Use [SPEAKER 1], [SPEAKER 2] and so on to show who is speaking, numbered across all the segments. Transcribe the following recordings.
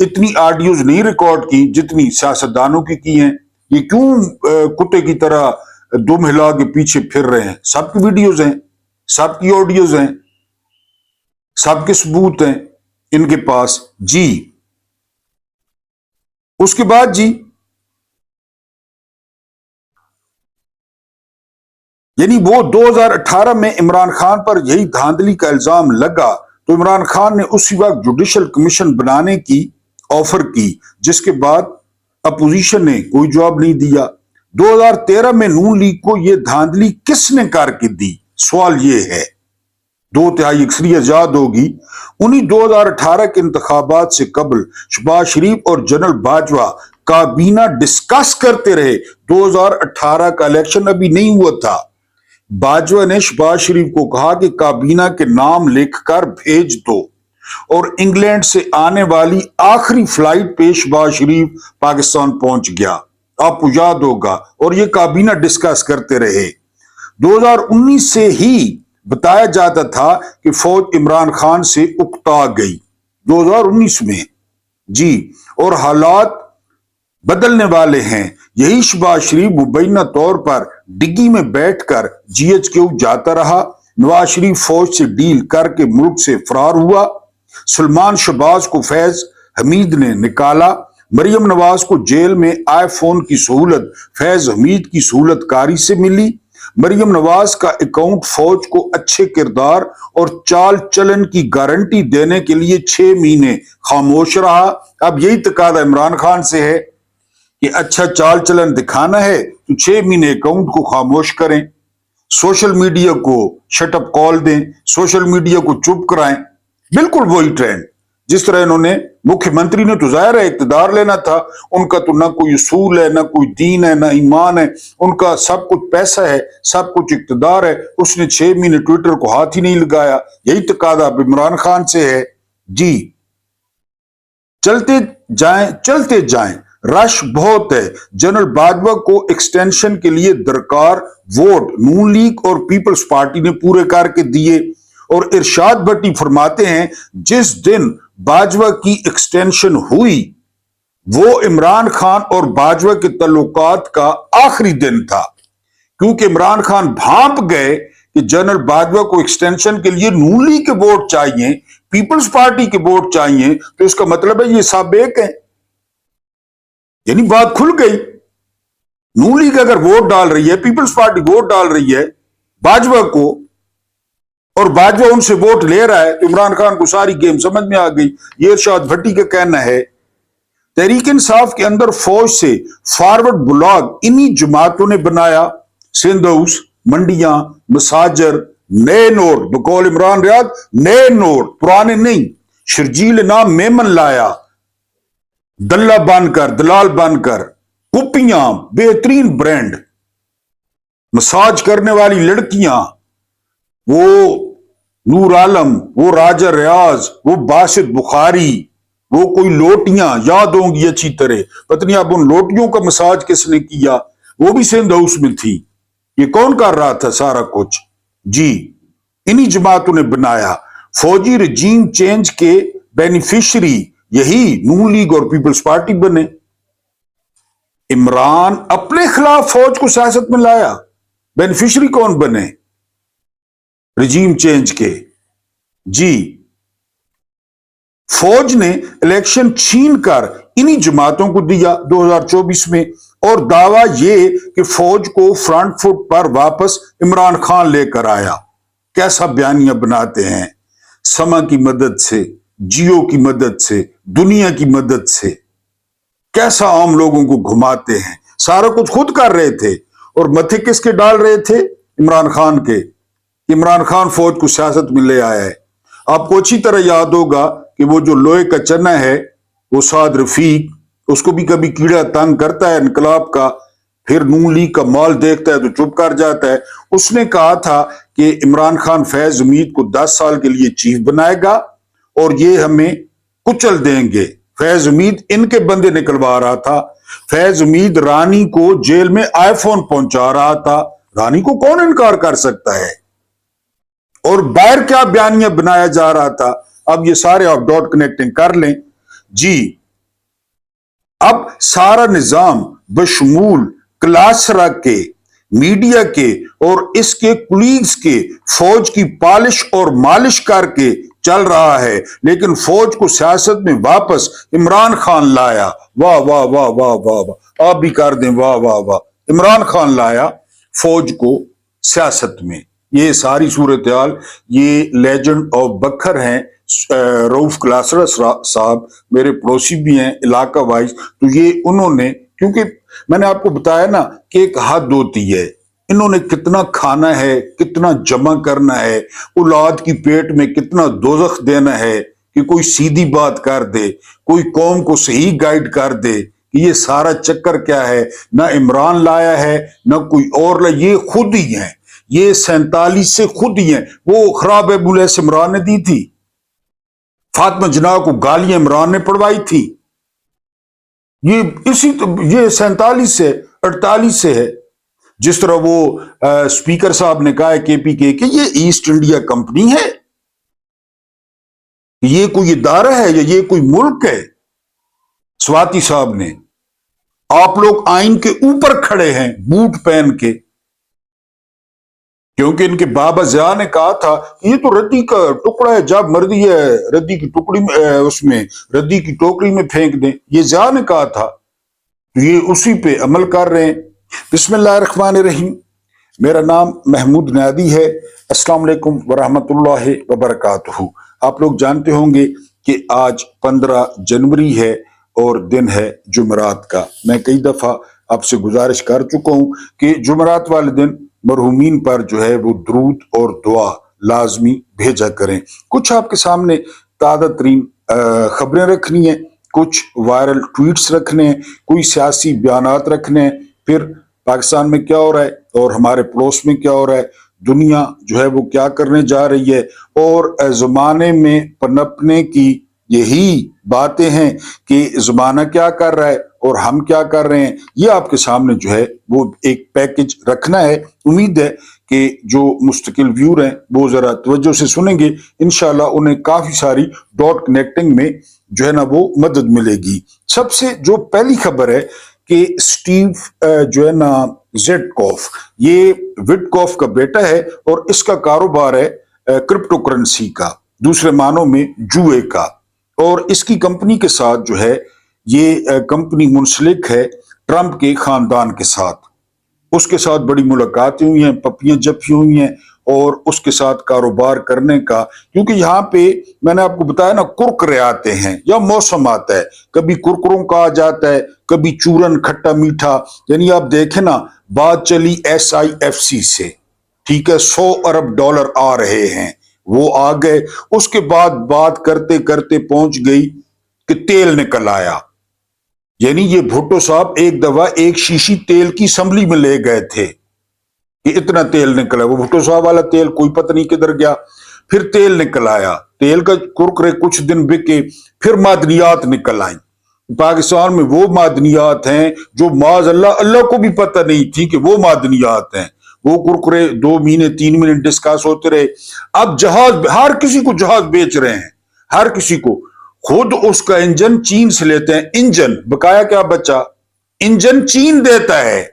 [SPEAKER 1] اتنی آڈیوز نہیں ریکارڈ کی جتنی سیاستدانوں کی ہیں. یہ کیوں کتے کی طرح دم ہلا کے پیچھے پھر رہے ہیں؟ سب کی ویڈیوز ہیں، سب کی آڈیوز ہیں، سب کے ثبوت ہیں ان کے پاس. جی اس کے بعد جی یعنی وہ 2018 میں عمران خان پر یہی دھاندلی کا الزام لگا تو عمران خان نے اسی وقت جوڈیشل کمیشن بنانے کی آفر کی، جس کے بعد اپوزیشن نے کوئی جواب نہیں دیا. 2013 میں نون لیگ کو یہ دھاندلی کس نے کر کے دی؟ سوال یہ ہے. 2/3 اکثریت یاد ہوگی. انہی 2018 کے انتخابات سے قبل شہباز شریف اور جنرل باجوہ کابینہ ڈسکس کرتے رہے. 2018 کا الیکشن ابھی نہیں ہوا تھا. باجوہ نے شہباز شریف کو کہا کہ کابینہ کے نام لکھ کر بھیج دو، اور انگلینڈ سے آنے والی آخری فلائٹ پہ شہباز شریف پاکستان پہنچ گیا. آپ کو یاد ہوگا. اور یہ کابینہ ڈسکس کرتے رہے. 2019 سے ہی بتایا جاتا تھا کہ فوج عمران خان سے اکتا گئی. 2019 میں جی، اور حالات بدلنے والے ہیں. یہی شہباز شریف مبینہ طور پر ڈگی میں بیٹھ کر GHQ جاتا رہا. نواز شریف فوج سے ڈیل کر کے ملک سے فرار ہوا. سلمان شہباز کو فیض حمید نے نکالا. مریم نواز کو جیل میں آئی فون کی سہولت فیض حمید کی سہولت کاری سے ملی. مریم نواز کا اکاؤنٹ فوج کو اچھے کردار اور چال چلن کی گارنٹی دینے کے لیے 6 مہینے خاموش رہا. اب یہی تقاضا عمران خان سے ہے کہ اچھا چال چلن دکھانا ہے تو 6 مہینے اکاؤنٹ کو خاموش کریں، سوشل میڈیا کو شٹ اپ کال دیں، سوشل میڈیا کو چپ کرائیں. بالکل وہی ٹرینڈ جس طرح انہوں نے مکھیہ منتری نے تو ظاہر ہے اقتدار لینا تھا. ان کا تو نہ کوئی اصول ہے، نہ کوئی دین ہے، نہ ایمان ہے. ان کا سب کچھ پیسہ ہے، سب کچھ اقتدار ہے. اس نے 6 مہینے ٹویٹر کو ہاتھ ہی نہیں لگایا. یہی تقاضا اب عمران خان سے ہے. جی چلتے جائیں رش بہت ہے. جنرل باجوہ کو ایکسٹینشن کے لیے درکار ووٹ نون لیگ اور پیپلز پارٹی نے پورے کر کے دیے. اور ارشاد بھٹی فرماتے ہیں جس دن باجوہ کی ایکسٹینشن ہوئی وہ عمران خان اور باجوہ کے تعلقات کا آخری دن تھا، کیونکہ عمران خان بھانپ گئے کہ جنرل باجوہ کو ایکسٹینشن کے لیے نون لیگ کے ووٹ چاہیے، پیپلز پارٹی کے ووٹ چاہیے، تو اس کا مطلب ہے یہ سب ایک ہیں. یعنی بات کھل گئی. نون لیگ اگر ووٹ ڈال رہی ہے، پیپلز پارٹی ووٹ ڈال رہی ہے باجوہ کو، اور باجوہ ان سے ووٹ لے رہا ہے، تو عمران خان کو ساری گیم سمجھ میں آ گئی. یہ ارشاد بھٹی کا کہنا ہے. تحریک انصاف کے اندر فوج سے فارورڈ بلاگ انہی جماعتوں نے بنایا. سندھ ہاؤس، منڈیاں، مساجر، نئے نوٹ، بقول عمران ریاض نئے نوٹ، پرانے نہیں. شرجیل نام میمن لایا، دلہ بن کر، دلال بن کر. کپیاں، بہترین برانڈ. مساج کرنے والی لڑکیاں، وہ نور عالم، وہ راجہ ریاض، وہ باسط بخاری، وہ کوئی لوٹیاں یاد ہوں گی اچھی طرح. پتہ نہیں اب ان لوٹیوں کا مساج کس نے کیا، وہ بھی سندھ ہاؤس میں تھی. یہ کون کر رہا تھا سارا کچھ؟ جی انہی جماعتوں نے بنایا. فوجی رجیم چینج کے بینیفیشری یہی نون لیگ اور پیپلز پارٹی بنے. عمران اپنے خلاف فوج کو سیاست میں لایا. بینیفیشری کون بنے رجیم چینج کے؟ جی فوج نے الیکشن چھین کر انہی جماعتوں کو دیا 2024 میں، اور دعویٰ یہ کہ فوج کو فرنٹ فٹ پر واپس عمران خان لے کر آیا. کیسا بیانیہ بناتے ہیں، سما کی مدد سے، جیو کی مدد سے، دنیا کی مدد سے. کیسا عام لوگوں کو گھماتے ہیں. سارا کچھ خود کر رہے تھے، اور متھے کس کے ڈال رہے تھے؟ عمران خان کے. عمران خان فوج کو سیاست میں لے آیا ہے. آپ کو اچھی طرح یاد ہوگا کہ وہ جو لوہے کا چنا ہے، وہ سعد رفیق، اس کو بھی کبھی کیڑا تنگ کرتا ہے انقلاب کا، پھر نون لیگ کا مال دیکھتا ہے تو چپ کر جاتا ہے. اس نے کہا تھا کہ عمران خان فیض حمید کو 10 سال کے لیے چیف بنائے گا اور یہ ہمیں کچل دیں گے. فیض حمید ان کے بندے نکلوا رہا تھا. فیض حمید رانی کو جیل میں آئی فون پہنچا رہا تھا. رانی کو کون انکار کر سکتا ہے؟ اور باہر کیا بیانیہ بنایا جا رہا تھا. اب یہ سارے آپ ڈاٹ کنیکٹنگ کر لیں. جی اب سارا نظام بشمول کلاسرا کے، میڈیا کے اور اس کے کولیگز کے فوج کی پالش اور مالش کر کے چل رہا ہے، لیکن فوج کو سیاست میں واپس عمران خان لایا۔ واہ واہ واہ واہ واہ واہ، آپ بھی کر دیں واہ واہ واہ، عمران خان لایا فوج کو سیاست میں۔ یہ ساری صورتحال، یہ لیجنڈ آف بکھر ہیں رؤف کلاسرا صاحب، میرے پڑوسی بھی ہیں علاقہ وائز، تو یہ انہوں نے، کیونکہ میں نے آپ کو بتایا نا کہ ایک حد ہوتی ہے، انہوں نے کتنا کھانا ہے، کتنا جمع کرنا ہے، اولاد کی پیٹ میں کتنا دوزخ دینا ہے کہ کوئی سیدھی بات کر دے، کوئی قوم کو صحیح گائیڈ کر دے کہ یہ سارا چکر کیا ہے۔ نہ عمران لایا ہے، نہ کوئی اور لایا، یہ خود ہی ہیں، یہ 47 سے خود ہی ہیں۔ وہ خراب ایمبولینس عمران نے دی تھی، فاطمہ جناح کو گالیاں عمران نے پڑھوائی تھی، یہ 47 سے 48 سے ہے۔ جس طرح وہ اسپیکر صاحب نے کہا ہے KPK کہ یہ ایسٹ انڈیا کمپنی ہے، یہ کوئی ادارہ ہے یا یہ کوئی ملک ہے۔ سواتی صاحب نے، آپ لوگ آئین کے اوپر کھڑے ہیں بوٹ پہن کے، کیونکہ ان کے بابا ضیاء نے کہا تھا کہ یہ تو ردی کا ٹکڑا ہے، جب مرضی ہے ردی کی ٹکڑی میں اس میں ردی کی ٹوکری میں پھینک دیں، یہ ضیاء نے کہا تھا، یہ اسی پہ عمل کر رہے ہیں۔ بسم اللہ الرحمن الرحیم، میرا نام محمود نادی ہے۔ السلام علیکم ورحمۃ اللہ وبرکاتہ۔ آپ لوگ جانتے ہوں گے کہ آج 15 جنوری ہے اور دن ہے جمعرات کا۔ میں کئی دفعہ آپ سے گزارش کر چکا ہوں کہ جمعرات والے دن مرحومین پر جو ہے وہ درود اور دعا لازمی بھیجا کریں۔ کچھ آپ کے سامنے تازہ ترین خبریں رکھنی ہیں، کچھ وائرل ٹویٹس رکھنے ہیں، کوئی سیاسی بیانات رکھنے ہیں، پھر پاکستان میں کیا ہو رہا ہے اور ہمارے پڑوس میں کیا ہو رہا ہے، دنیا جو ہے وہ کیا کرنے جا رہی ہے، اور زمانے میں پنپنے کی یہی باتیں ہیں کہ زمانہ کیا کر رہا ہے اور ہم کیا کر رہے ہیں۔ یہ آپ کے سامنے جو ہے وہ ایک پیکج رکھنا ہے۔ امید ہے کہ جو مستقل ویور ہیں وہ ذرا توجہ سے سنیں گے، انشاءاللہ انہیں کافی ساری ڈاٹ کنیکٹنگ میں جو ہے نا وہ مدد ملے گی۔ سب سے جو پہلی خبر ہے کہ اسٹیو جو ہے نا وٹکوف، یہ وٹکوف کا بیٹا ہے اور اس کا کاروبار ہے کرپٹو کرنسی کا، دوسرے معنوں میں جوئے کا، اور اس کی کمپنی کے ساتھ جو ہے یہ کمپنی منسلک ہے ٹرمپ کے خاندان کے ساتھ۔ اس کے ساتھ بڑی ملاقاتیں ہوئی ہیں، پپیاں جپی ہوئی ہیں، اور اس کے ساتھ کاروبار کرنے کا، کیونکہ یہاں پہ میں نے آپ کو بتایا نا کرکرے آتے ہیں یا موسم آتا ہے، کبھی کرکروں کا آ جاتا ہے، کبھی چورن کھٹا میٹھا، یعنی آپ دیکھیں نا بات چلی SIFC سے، ٹھیک ہے، $100 ارب آ رہے ہیں، وہ آ گئے، اس کے بعد بات کرتے کرتے پہنچ گئی کہ تیل نکل آیا۔ یعنی یہ بھٹو صاحب ایک دفعہ ایک شیشی تیل کی اسمبلی میں لے گئے تھے کہ اتنا تیل نکلا، وہ بھٹو صاحب والا تیل کوئی پتہ نہیں کدھر گیا، پھر تیل نکل آیا، تیل کا کرکرے کچھ دن بکے، پھر معدنیات نکل آئیں۔ پاکستان میں وہ معدنیات ہیں جو معاذ اللہ کو بھی پتہ نہیں تھی کہ وہ معدنیات ہیں، وہ کرکرے 2 مہینے 3 مہینے ڈسکس ہوتے رہے۔ اب جہاز، ہر کسی کو جہاز بیچ رہے ہیں، ہر کسی کو، خود اس کا انجن چین سے لیتے ہیں، انجن بقایا کیا بچا، انجن چین دیتا ہے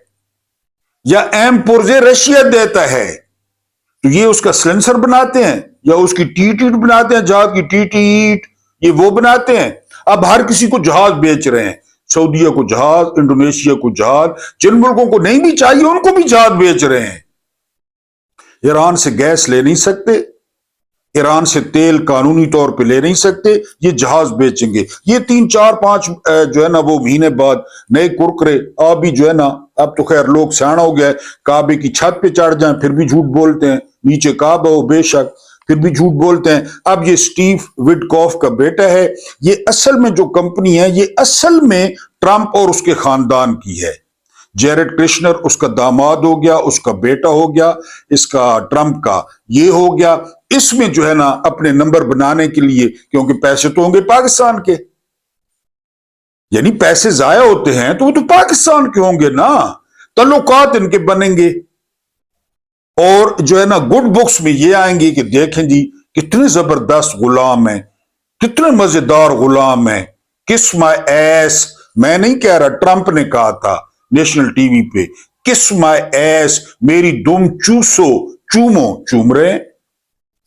[SPEAKER 1] یا ایم پرزے رشیا دیتا ہے، تو یہ اس کا سلنسر بناتے ہیں یا اس کی ٹیٹ بناتے ہیں، جہاز کی ٹیٹ یہ وہ بناتے ہیں۔ اب ہر کسی کو جہاز بیچ رہے ہیں، سعودیہ کو جہاز، انڈونیشیا کو جہاز، جن ملکوں کو نہیں بھی چاہیے ان کو بھی جہاز بیچ رہے ہیں۔ ایران سے گیس لے نہیں سکتے، ایران سے تیل قانونی طور پہ لے نہیں سکتے، یہ جہاز بیچیں گے۔ یہ 3 4 5 جو ہے نا وہ مہینے بعد نئے کرکرے، آپ بھی جو ہے نا، اب تو خیر لوگ سیاح ہو گئے، کعبے کی چھت پہ چڑھ جائیں پھر بھی جھوٹ بولتے ہیں، نیچے کعبہ ہو بے شک پھر بھی جھوٹ بولتے ہیں۔ اب یہ اسٹیو وٹکوف کا بیٹا ہے، یہ اصل میں جو کمپنی ہے یہ اصل میں ٹرمپ اور اس کے خاندان کی ہے۔ جیرڈ کرشنر اس کا داماد ہو گیا، اس کا بیٹا ہو گیا، اس کا ٹرمپ کا یہ ہو گیا۔ اس میں جو ہے نا اپنے نمبر بنانے کے لیے، کیونکہ پیسے تو ہوں گے پاکستان کے، یعنی پیسے ضائع ہوتے ہیں تو وہ تو پاکستان کے ہوں گے نا، تعلقات ان کے بنیں گے، اور جو ہے نا گڈ بکس میں یہ آئیں گے کہ دیکھیں جی کتنے زبردست غلام ہیں، کتنے مزیدار غلام ہیں، کس مائی ایس میں نہیں کہہ رہا، ٹرمپ نے کہا تھا نیشنل ٹی وی پہ، کس مائی ایس، میری دم چوسو، چومو، چوم رہے ہیں،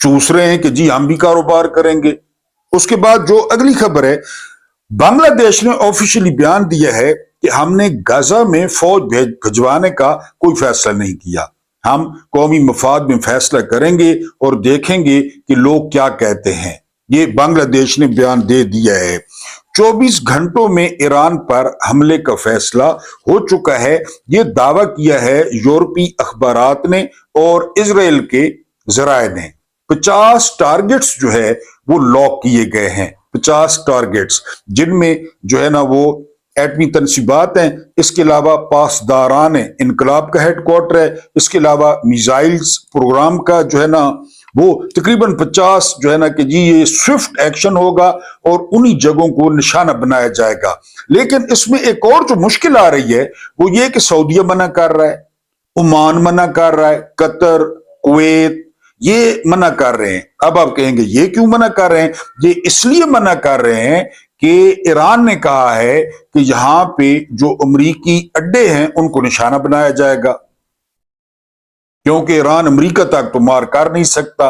[SPEAKER 1] چوس رہے ہیں کہ جی ہم بھی کاروبار کریں گے۔ اس کے بعد جو اگلی خبر ہے، بنگلہ دیش نے آفیشلی بیان دیا ہے کہ ہم نے غزہ میں فوج بھجوانے کا کوئی فیصلہ نہیں کیا، ہم قومی مفاد میں فیصلہ کریں گے اور دیکھیں گے کہ لوگ کیا کہتے ہیں۔ یہ بنگلہ دیش نے بیان دے دیا ہے۔ 24 گھنٹوں میں ایران پر حملے کا فیصلہ ہو چکا ہے، یہ دعویٰ کیا ہے یورپی اخبارات نے اور اسرائیل کے ذرائع نے۔ 50 ٹارگٹس جو ہے وہ لاک کیے گئے ہیں، 50 ٹارگٹس، جن میں جو ہے نا وہ ایٹمی تنصیبات ہیں، اس کے علاوہ پاسداران انقلاب کا ہیڈ کوارٹر ہے، اس کے علاوہ میزائلز پروگرام کا جو ہے نا وہ تقریباً 50 جو ہے نا کہ جی یہ سوئفٹ ایکشن ہوگا اور انہی جگہوں کو نشانہ بنایا جائے گا۔ لیکن اس میں ایک اور جو مشکل آ رہی ہے وہ یہ کہ سعودیہ منع کر رہا ہے، عمان منع کر رہا ہے، قطر، کویت، یہ منع کر رہے ہیں۔ اب آپ کہیں گے یہ کیوں منع کر رہے ہیں؟ یہ اس لیے منع کر رہے ہیں کہ ایران نے کہا ہے کہ یہاں پہ جو امریکی اڈے ہیں ان کو نشانہ بنایا جائے گا، کیونکہ ایران امریکہ تک تو مار کر نہیں سکتا،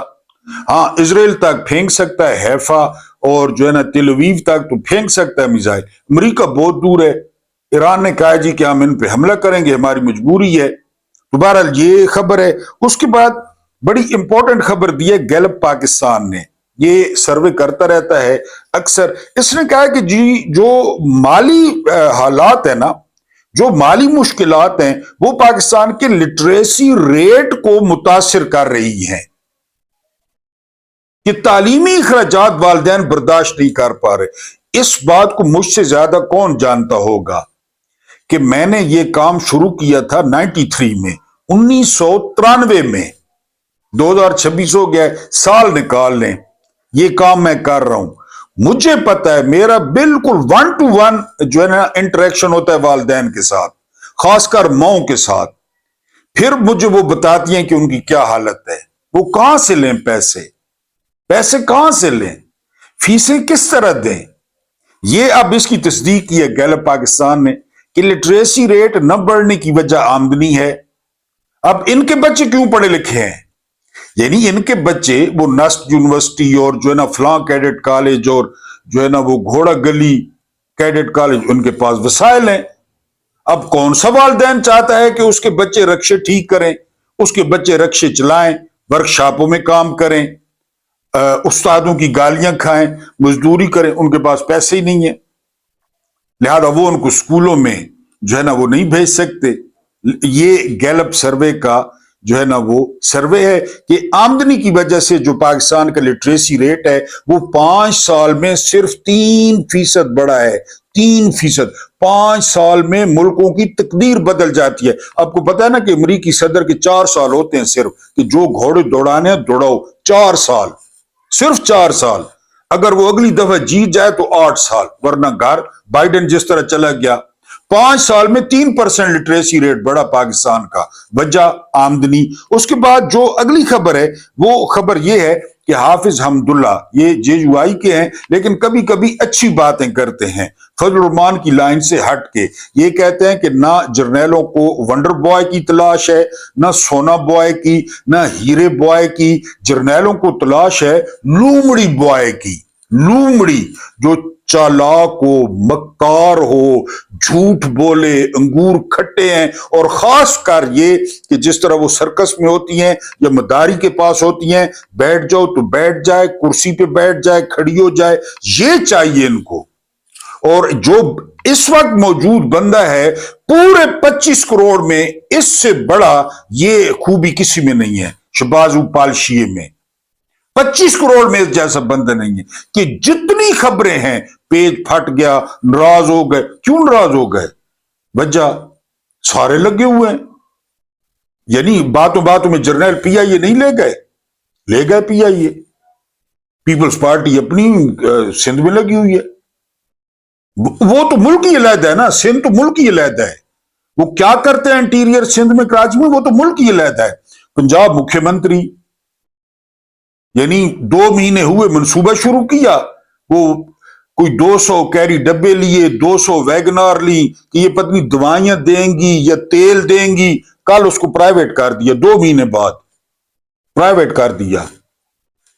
[SPEAKER 1] ہاں اسرائیل تک پھینک سکتا ہے، حیفا اور جو ہے نا تل اویو تک تو پھینک سکتا ہے میزائل، امریکہ بہت دور ہے۔ ایران نے کہا جی کہ ہم ان پہ حملہ کریں گے، ہماری مجبوری ہے۔ تو بہرحال یہ خبر ہے۔ اس کے بعد بڑی امپورٹنٹ خبر دی ہے گیلپ پاکستان نے، یہ سروے کرتا رہتا ہے اکثر۔ اس نے کہا کہ جی جو مالی حالات ہیں نا، جو مالی مشکلات ہیں وہ پاکستان کے لٹریسی ریٹ کو متاثر کر رہی ہیں، کہ تعلیمی اخراجات والدین برداشت نہیں کر پا رہے۔ اس بات کو مجھ سے زیادہ کون جانتا ہوگا کہ میں نے یہ کام شروع کیا تھا 93 میں، 1993 میں، 2026 ہو گیا، سال نکال لیں، یہ کام میں کر رہا ہوں۔ مجھے پتا ہے میرا بالکل 1 to 1 جو ہے نا انٹریکشن ہوتا ہے والدین کے ساتھ، خاص کر ماؤں کے ساتھ۔ پھر مجھے وہ بتاتی ہیں کہ ان کی کیا حالت ہے، وہ کہاں سے لیں پیسے کہاں سے لیں، فیسیں کس طرح دیں۔ یہ اب اس کی تصدیق کی ہے گیلپ پاکستان نے کہ لٹریسی ریٹ نہ بڑھنے کی وجہ آمدنی ہے۔ اب ان کے بچے کیوں پڑھے لکھے ہیں؟ یعنی ان کے بچے وہ نسٹ یونیورسٹی اور جو ہے نا فلاں کیڈٹ کالج اور جو ہے نا وہ گھوڑا گلی کیڈٹ کالج، ان کے پاس وسائل ہیں۔ اب کون سا والدین چاہتا ہے کہ اس کے بچے رکشے ٹھیک کریں، اس کے بچے رکشے چلائیں، ورکشاپوں میں کام کریں، استادوں کی گالیاں کھائیں، مزدوری کریں؟ ان کے پاس پیسے ہی نہیں ہیں، لہذا وہ ان کو اسکولوں میں جو ہے نا وہ نہیں بھیج سکتے۔ یہ گیلپ سروے کا جو ہے نا وہ سروے ہے کہ آمدنی کی وجہ سے جو پاکستان کا لٹریسی ریٹ ہے وہ 5 سال میں صرف 3% بڑھا ہے، 3%۔ 5 سال میں ملکوں کی تقدیر بدل جاتی ہے۔ آپ کو پتا ہے نا کہ امریکی صدر کے 4 سال ہوتے ہیں صرف، کہ جو گھوڑے دوڑانے ہیں دوڑاؤ، 4 سال، صرف 4 سال۔ اگر وہ اگلی دفعہ جیت جائے تو 8 سال، ورنہ گھر۔ بائیڈن جس طرح چلا گیا، 5 سال میں 3% لٹریسی ریٹ بڑھا پاکستان کا، وجہ آمدنی۔ اس کے بعد جو اگلی خبر ہے وہ خبر یہ ہے کہ حافظ حمداللہ، یہ JUI کے ہیں لیکن کبھی کبھی اچھی باتیں کرتے ہیں، فضل الرحمان کی لائن سے ہٹ کے یہ کہتے ہیں کہ نہ جرنیلوں کو ونڈر بوائے کی تلاش ہے، نہ سونا بوائے کی، نہ ہیرے بوائے کی، جرنیلوں کو تلاش ہے لومڑی بوائے کی۔ لومڑی جو چالاک ہو، مکار ہو، جھوٹ بولے، انگور کھٹے ہیں، اور خاص کر یہ کہ جس طرح وہ سرکس میں ہوتی ہیں یا مداری کے پاس ہوتی ہیں، بیٹھ جاؤ تو بیٹھ جائے، کرسی پہ بیٹھ جائے، کھڑی ہو جائے، یہ چاہیے ان کو۔ اور جو اس وقت موجود بندہ ہے پورے 25 کروڑ میں، اس سے بڑا یہ خوبی کسی میں نہیں ہے، شہباز پالشیے میں 25 کروڑ میں جیسا بندہ نہیں ہے، کہ جتنی خبریں ہیں پیج پھٹ گیا، ناراض ہو گئے۔ کیوں ناراض ہو گئے؟ وجہ سارے لگے ہوئے ہیں، یعنی باتوں باتوں میں جرنیل PIA نہیں لے گئے PIA، پیپلز پارٹی اپنی سندھ میں لگی ہوئی ہے۔ وہ تو ملک ہی علیحدہ ہے نا، سندھ تو ملک ہی علیحدہ ہے۔ وہ کیا کرتے ہیں انٹیریئر سندھ میں، کراچی میں، وہ تو ملک ہی علیحدہ ہے۔ پنجاب مکھیہ منتری، یعنی 2 مہینے ہوئے منصوبہ شروع کیا، وہ کوئی 200 کیری ڈبے لیے، 200 ویگنار لی کہ یہ پتنی دوائیاں دیں گی یا تیل دیں گی، کل اس کو پرائیویٹ کر دیا، 2 مہینے بعد پرائیویٹ کر دیا۔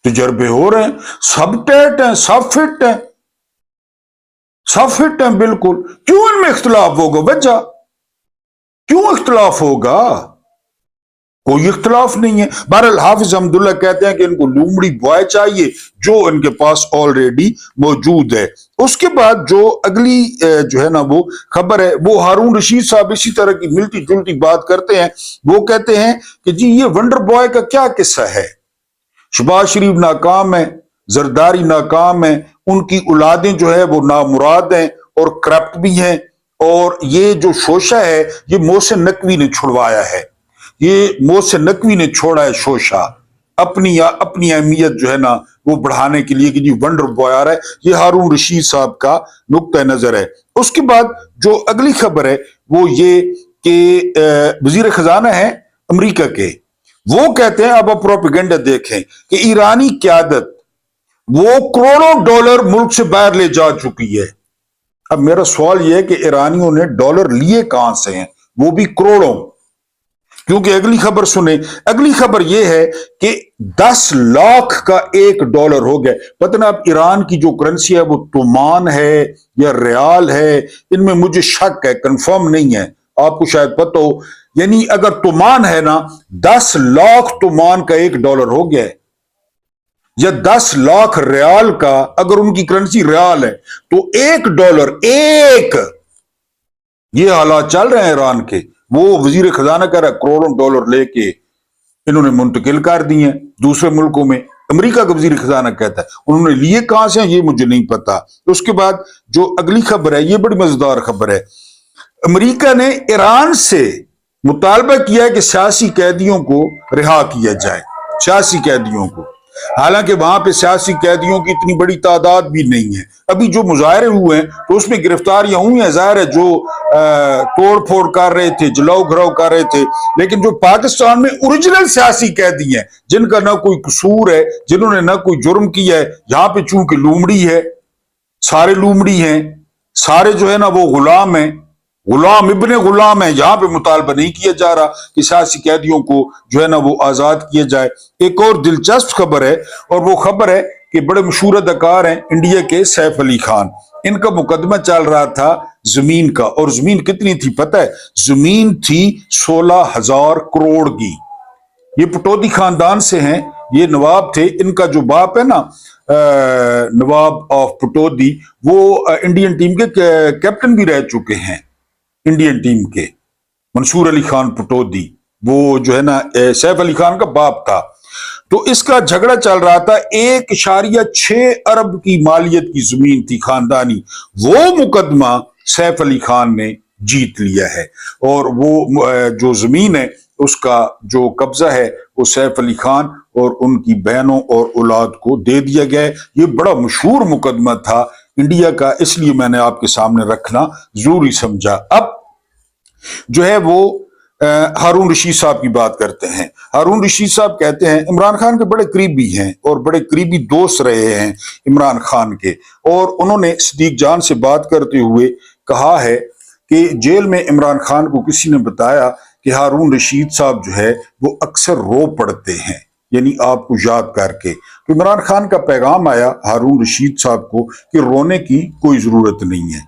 [SPEAKER 1] تجربے ہو رہے ہیں، سب ٹیٹ ہیں، سب فٹ ہیں، سب فٹ ہیں بالکل۔ کیوں ان میں اختلاف ہوگا وجہ؟ کیوں اختلاف ہوگا؟ کوئی اختلاف نہیں ہے۔ بہرحال حافظ حمداللہ کہتے ہیں کہ ان کو لومڑی بوائے چاہیے جو ان کے پاس آلریڈی موجود ہے۔ اس کے بعد جو اگلی جو ہے نا وہ خبر ہے، وہ ہارون رشید صاحب اسی طرح کی ملتی جلتی بات کرتے ہیں۔ وہ کہتے ہیں کہ جی یہ ونڈر بوائے کا کیا قصہ ہے؟ شہباز شریف ناکام ہے، زرداری ناکام ہے، ان کی اولادیں جو ہے وہ نامراد ہیں اور کرپٹ بھی ہیں، اور یہ جو شوشہ ہے یہ محسن نقوی نے چھڑوایا ہے، یہ محسن نقوی نے چھوڑا ہے شوشہ اپنی اہمیت جو ہے نا وہ بڑھانے کے لیے کہ جی ونڈر بوائے آ رہا ہے۔ یہ ہارون رشید صاحب کا نقطہ نظر ہے۔ اس کے بعد جو اگلی خبر ہے وہ یہ کہ وزیر خزانہ ہے امریکہ کے، وہ کہتے ہیں، اب آپ پروپیگنڈا دیکھیں کہ ایرانی قیادت وہ کروڑوں ڈالر ملک سے باہر لے جا چکی ہے۔ اب میرا سوال یہ ہے کہ ایرانیوں نے ڈالر لیے کہاں سے ہیں، وہ بھی کروڑوں؟ کیونکہ اگلی خبر سنیں، اگلی خبر یہ ہے کہ 10 لاکھ کا $1 ہو گیا۔ پتہ نا اب ایران کی جو کرنسی ہے وہ تومان ہے یا ریال ہے، ان میں مجھے شک ہے، کنفرم نہیں ہے، آپ کو شاید پتہ ہو۔ یعنی اگر تومان ہے نا، 10 لاکھ تومان کا $1 ہو گیا ہے، یا 10 لاکھ ریال کا، اگر ان کی کرنسی ریال ہے تو $1 یہ حالات چل رہے ہیں ایران کے۔ وہ وزیر خزانہ کہہ رہا ہے کروڑوں ڈالر لے کے انہوں نے منتقل کر دی ہیں دوسرے ملکوں میں۔ امریکہ کا وزیر خزانہ کہتا ہے انہوں نے لیے کہاں سے ہیں یہ مجھے نہیں پتا۔ اس کے بعد جو اگلی خبر ہے یہ بڑی مزیدار خبر ہے۔ امریکہ نے ایران سے مطالبہ کیا ہے کہ سیاسی قیدیوں کو رہا کیا جائے، سیاسی قیدیوں کو، حالانکہ وہاں پہ سیاسی قیدیوں کی اتنی بڑی تعداد بھی نہیں ہے۔ ابھی جو مظاہرے ہوئے ہیں تو اس میں گرفتاریاں ہوئی ہیں، ظاہر ہے جو توڑ پھوڑ کر رہے تھے، جلاؤ گھراؤ کر رہے تھے، لیکن جو پاکستان میں اوریجنل سیاسی قیدی ہیں جن کا نہ کوئی قصور ہے، جنہوں نے نہ کوئی جرم کیا ہے، یہاں پہ چونکہ لومڑی ہے، سارے لومڑی ہیں، سارے جو ہے نا وہ غلام ہیں، غلام ابن غلام ہے، یہاں پہ مطالبہ نہیں کیا جا رہا کہ سیاسی قیدیوں کو جو ہے نا وہ آزاد کیا جائے۔ ایک اور دلچسپ خبر ہے، اور وہ خبر ہے کہ بڑے مشہور اداکار ہیں انڈیا کے سیف علی خان، ان کا مقدمہ چل رہا تھا زمین کا، اور زمین کتنی تھی پتہ ہے؟ زمین تھی 16,000 کروڑ کی۔ یہ پٹودی خاندان سے ہیں، یہ نواب تھے، ان کا جو باپ ہے نا نواب آف پٹودی، وہ انڈین ٹیم کے کیپٹن بھی رہ چکے ہیں، انڈین ٹیم کے، منصور علی خان پٹودی، وہ جو ہے نا سیف علی خان کا باپ تھا۔ تو اس کا جھگڑا چل رہا تھا، 1.6 ارب کی مالیت کی زمین تھی خاندانی، وہ مقدمہ سیف علی خان نے جیت لیا ہے، اور وہ جو زمین ہے اس کا جو قبضہ ہے وہ سیف علی خان اور ان کی بہنوں اور اولاد کو دے دیا گیا ہے۔ یہ بڑا مشہور مقدمہ تھا انڈیا کا، اس لیے میں نے آپ کے سامنے رکھنا ضروری سمجھا۔ اب جو ہے وہ ہارون رشید صاحب کی بات کرتے ہیں۔ ہارون رشید صاحب کہتے ہیں عمران خان کے بڑے قریبی ہیں اور بڑے قریبی دوست رہے ہیں عمران خان کے، اور انہوں نے صدیق جان سے بات کرتے ہوئے کہا ہے کہ جیل میں عمران خان کو کسی نے بتایا کہ ہارون رشید صاحب جو ہے وہ اکثر رو پڑتے ہیں، یعنی آپ کو یاد کر کے۔ تو عمران خان کا پیغام آیا ہارون رشید صاحب کو کہ رونے کی کوئی ضرورت نہیں ہے،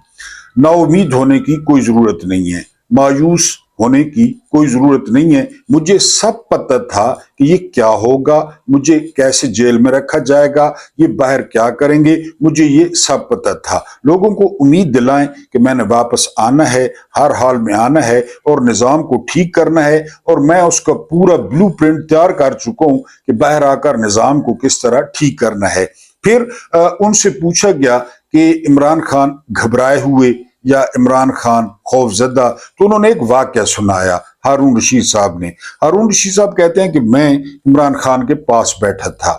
[SPEAKER 1] نا امید ہونے کی کوئی ضرورت نہیں ہے، مایوس ہونے کی کوئی ضرورت نہیں ہے۔ مجھے سب پتہ تھا کہ یہ کیا ہوگا، مجھے کیسے جیل میں رکھا جائے گا، یہ باہر کیا کریں گے، مجھے یہ سب پتہ تھا۔ لوگوں کو امید دلائیں کہ میں نے واپس آنا ہے، ہر حال میں آنا ہے اور نظام کو ٹھیک کرنا ہے، اور میں اس کا پورا بلو پرنٹ تیار کر چکا ہوں کہ باہر آ کر نظام کو کس طرح ٹھیک کرنا ہے۔ پھر ان سے پوچھا گیا کہ عمران خان گھبرائے ہوئے یا عمران خان خوف زدہ، تو انہوں نے ایک واقعہ سنایا ہارون رشید صاحب نے۔ ہارون رشید صاحب کہتے ہیں کہ میں عمران خان کے پاس بیٹھا تھا،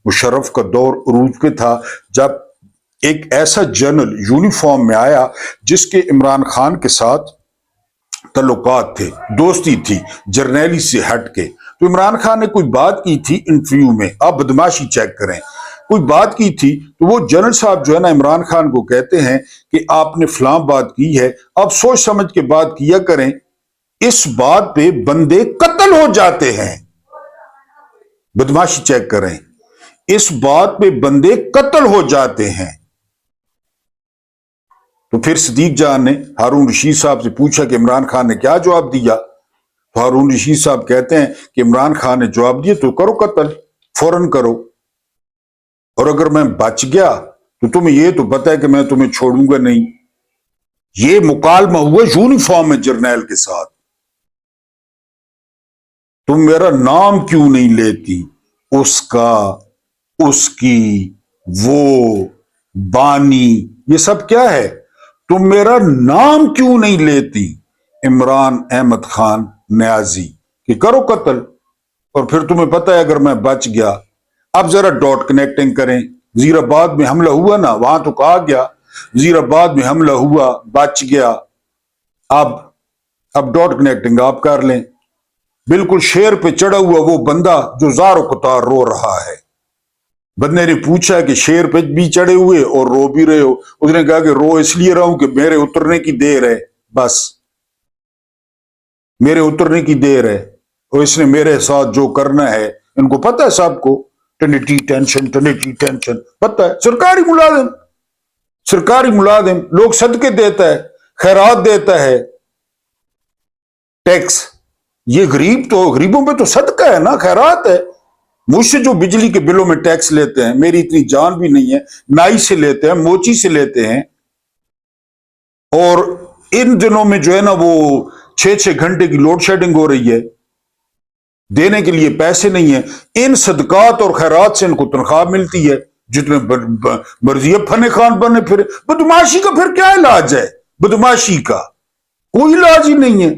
[SPEAKER 1] مشرف کا دور عروج پہ تھا، جب ایک ایسا جنرل یونیفارم میں آیا جس کے عمران خان کے ساتھ تعلقات تھے، دوستی تھی جرنیلی سے ہٹ کے۔ تو عمران خان نے کوئی بات کی تھی انٹرویو میں، آپ بدماشی چیک کریں، کوئی بات کی تھی تو وہ جنرل صاحب جو ہے نا عمران خان کو کہتے ہیں کہ آپ نے فلاں بات کی ہے، اب سوچ سمجھ کے بات کیا کریں، اس بات پہ بندے قتل ہو جاتے ہیں۔ بدماشی چیک کریں، اس بات پہ بندے قتل ہو جاتے ہیں۔ تو پھر صدیق جان نے ہارون رشید صاحب سے پوچھا کہ عمران خان نے کیا جواب دیا؟ تو ہارون رشید صاحب کہتے ہیں کہ عمران خان نے جواب دیا تو کرو قتل، فوراً کرو، اور اگر میں بچ گیا تو تمہیں یہ تو پتا ہے کہ میں تمہیں چھوڑوں گا نہیں۔ یہ مکالمہ ہوا یونیفارم میں جرنیل کے ساتھ۔ تم میرا نام کیوں نہیں لیتی؟ اس کا، اس کی، وہ، بانی، یہ سب کیا ہے؟ تم میرا نام کیوں نہیں لیتی؟ عمران احمد خان نیازی، کہ کرو قتل، اور پھر تمہیں پتہ ہے اگر میں بچ گیا۔ اب ذرا ڈاٹ کنیکٹنگ کریں، وزیر آباد میں حملہ ہوا نا، وہاں تو کہا گیا وزیر آباد میں حملہ ہوا، بچ گیا۔ اب ڈاٹ کنیکٹنگ آپ کر لیں، بالکل شیر پہ چڑھا ہوا وہ بندہ جو زار و قطار رو رہا ہے۔ بندے نے پوچھا کہ شیر پہ بھی چڑھے ہوئے اور رو بھی رہے ہو؟ اس نے کہا کہ رو اس لیے رہا ہوں کہ میرے اترنے کی دیر ہے، بس میرے اترنے کی دیر ہے، اور اس نے میرے ساتھ جو کرنا ہے، ان کو پتہ ہے سب کو، ٹرنیٹی ٹینشن پتہ ہے، سرکاری ملازم، لوگ صدقے دیتا ہے، خیرات دیتا ہے، ٹیکس، یہ غریبوں پہ تو صدقہ ہے نا، خیرات ہے۔ مجھ سے جو بجلی کے بلوں میں ٹیکس لیتے ہیں، میری اتنی جان بھی نہیں ہے، نائی سے لیتے ہیں، موچی سے لیتے ہیں، اور ان دنوں میں جو ہے نا وہ 6 گھنٹے کی لوڈ شیڈنگ ہو رہی ہے، دینے کے لیے پیسے نہیں ہیں، ان صدقات اور خیرات سے ان کو تنخواہ ملتی ہے، جتنے مرضی فن خان بنے پھر۔ بدماشی کا پھر کیا علاج ہے؟ بدماشی کا کوئی علاج ہی نہیں ہے،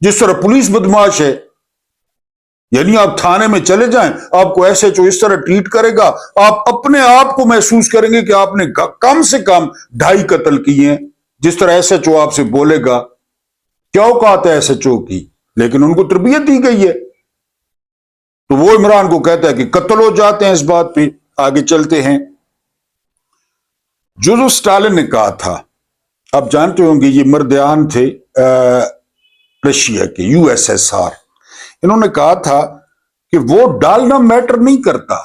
[SPEAKER 1] جس طرح پولیس بدماش ہے، یعنی آپ تھانے میں چلے جائیں، آپ کو ایس ایچ او اس طرح ٹریٹ کرے گا، آپ اپنے آپ کو محسوس کریں گے کہ آپ نے کم سے کم 2.5 قتل کیے ہیں، جس طرح ایس ایچ او آپ سے بولے گا۔ کیا اوقات ہے ایس ایچ او کی؟ لیکن ان کو تربیت دی گئی ہے، تو وہ عمران کو کہتا ہے کہ قتل ہو جاتے ہیں اس بات پہ۔ آگے چلتے ہیں، جوزف اسٹالن نے کہا تھا، آپ جانتے ہوں گے یہ مردیان تھے رشیا کے، یو ایس ایس آر، انہوں نے کہا تھا کہ ووٹ ڈالنا میٹر نہیں کرتا۔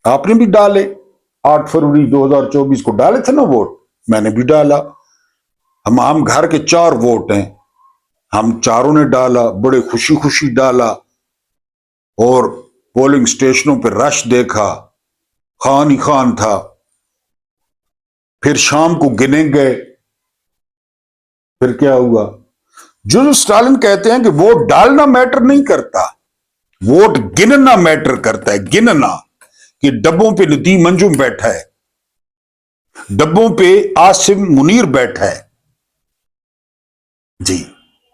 [SPEAKER 1] آپ نے بھی ڈالے، 8 فروری 2024 کو ڈالے تھے نا ووٹ، میں نے بھی ڈالا، ہم گھر کے 4 ووٹ ہیں، ہم چاروں نے ڈالا، بڑے خوشی خوشی ڈالا، اور پولنگ سٹیشنوں پہ رش دیکھا، خان ہی خان تھا۔ پھر شام کو گنے گئے، پھر کیا ہوا؟ جوزف اسٹالن کہتے ہیں کہ ووٹ ڈالنا میٹر نہیں کرتا، ووٹ گننا میٹر کرتا ہے، گننا، کہ ڈبوں پہ ندیم انجم بیٹھا ہے، ڈبوں پہ عاصم منیر بیٹھا ہے، جی،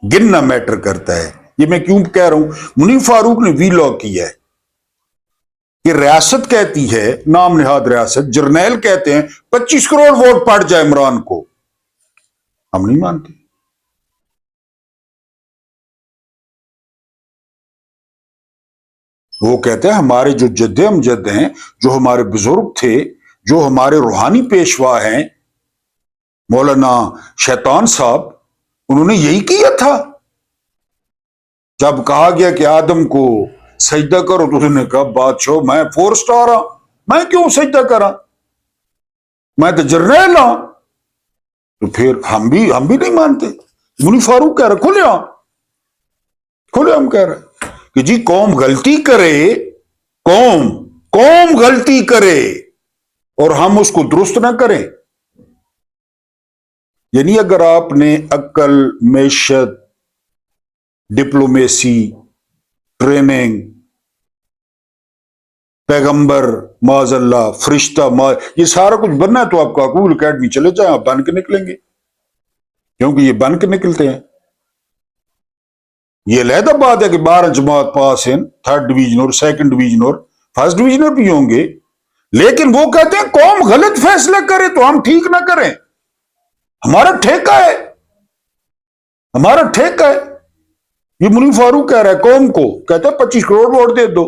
[SPEAKER 1] گننا میٹر کرتا ہے۔ یہ میں کیوں کہہ رہا ہوں؟ منیر فاروق نے وی لاگ کیا ہے کہ ریاست کہتی ہے، نام نہاد ریاست، جرنیل کہتے ہیں 25 کروڑ ووٹ پڑ جائے عمران کو، ہم نہیں مانتے۔ وہ کہتے ہیں ہمارے جو جد امجد ہیں، جو ہمارے بزرگ تھے، جو ہمارے روحانی پیشوا ہیں، مولانا شیطان صاحب، انہوں نے یہی کیا تھا۔ جب کہا گیا کہ آدم کو سجدہ کرو تو انہوں نے کہا بادشاہ میں 4 سٹار ہاں، میں کیوں سجدہ کرا، میں تو جرنیل ہوں۔ تو پھر ہم بھی نہیں مانتے۔ منیر فاروق کہہ رہے کھلے ہم کہہ رہے کہ جی قوم غلطی کرے، قوم غلطی کرے اور ہم اس کو درست نہ کریں، یعنی اگر آپ نے عقل، معیشت، ڈپلومیسی، ٹریننگ، پیغمبر، معاذ اللہ، فرشتہ، یہ سارا کچھ بننا ہے تو آپ کاکول اکیڈمی چلے جائیں، آپ بن کے نکلیں گے، کیونکہ یہ بن کے نکلتے ہیں۔ یہ علیحدہ بات ہے کہ 12 جماعت پاس ہیں، 3rd ڈویژن اور 2nd ڈویژن اور 1st ڈویژن بھی ہوں گے، لیکن وہ کہتے ہیں قوم غلط فیصلہ کرے تو ہم ٹھیک نہ کریں، ہمارا ٹھیکہ ہے، ہمارا ٹھیکہ ہے۔ یہ منیر فاروق کہہ رہا ہے قوم کو، کہتا ہے 25 کروڑ ووٹ دے دو،